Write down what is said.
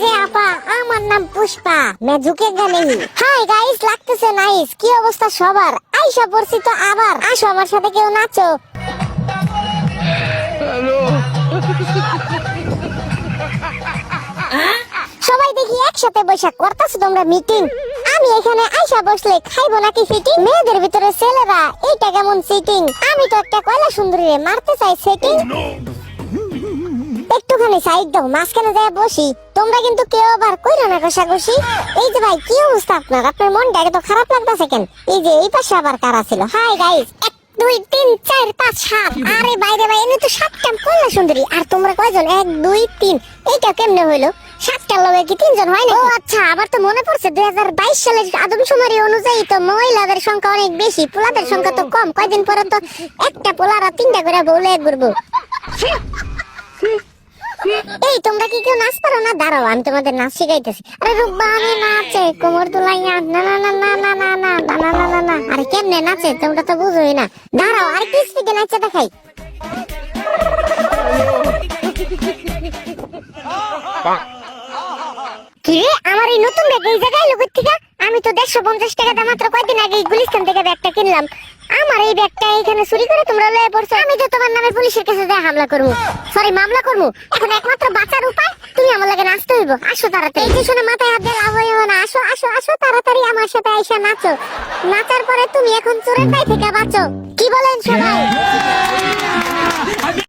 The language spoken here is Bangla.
যে আপা, আমার নাম পুষ্পা, मैं झुकेगा नहीं। হাই গাইস, লাগতেছে নাইস। কি অবস্থা সবার? আইসা পড়ছি তো আবার। আসো আমার সাথে কেউ নাচো। সবাই দেখি একসাথে বসে করতেছো তোমরা মিটিং। আমি এখানে আইসা বসলে খাইবো নাকি ফিটিং? মেয়েদের ভিতরে ছেলেরা এইটা কেমন সিটিং? আমি তো একটা কয়লা সুন্দরী মারতে চাই সেটিং। একটুখানি সাইড দাও, মাঝখানে যায় বসি। তোমরা কিন্তু কেউ আবার কইরো না কষাকষি। এই যে ভাই, কি অবস্থা আপনার? আপনার মনটা এত খারাপ লাগতেছে কেন? এই যে এই পাশে আবার কারা ছিল? Hi guys, 1 2 3 4 5 7। আরে বাইরে ভাই, এনে তো 7টা কয়লা সুন্দরী। আর তোমরা কয়জন? 1 2 3। এইটা কেমনে হইলো? 7টার লগে কি 3 জন হয় না? ও আচ্ছা, আবার তো মনে পড়ছে 2022 সালের আদমশুমারি অনুযায়ী তো মহিলাদের সংখ্যা অনেক বেশি, পোলাদের সংখ্যা তো কম। কয়দিন পরে তো একটা পোলারা 3টা করে বউলে ঘুরবো। এই তোমরা কি কেউ নাচ পারো না? দাঁড়াও, আমি তোমাদের নাচ শিখাইতেছি। আরে রূপবানি নাচে কোমর দুলাইয়া, না না না না না না না না না না না না। আরে কেমনে নাচে তোমরা তো বুঝোই না। দাঁড়াও, আর কি স্পিডে নাচে দেখাই। কি রে, আমার এই নতুন ব্যাগ এই জায়গায় লোকের থেকে? আমি তো 150 টাকা দাম মাত্র কয়দিন আগে গুলিস্তান থেকে ব্যাগটা কিনলাম। আমার এই ব্যাগটা এখানে চুরি করে তোমরা লয়ে পড়ছো। আমি তো তোমার নামে পুলিশের কাছে যা হামলা করবো, সরি মামলা করবো। এখন একমাত্র বাঁচার উপায়, তুমি আমার লাগে নাচতে হইব। আসো তাড়াতাড়ি। এই যে শোনো, মাথায় হাত দিয়ে লাভ হইব না। আসো আসো আসো তাড়াতাড়ি আমার সাথে আইসা নাচো। নাচার পরে তুমি এখন চোরের দায় থেকে বাঁচো। কি বলেন সবাই?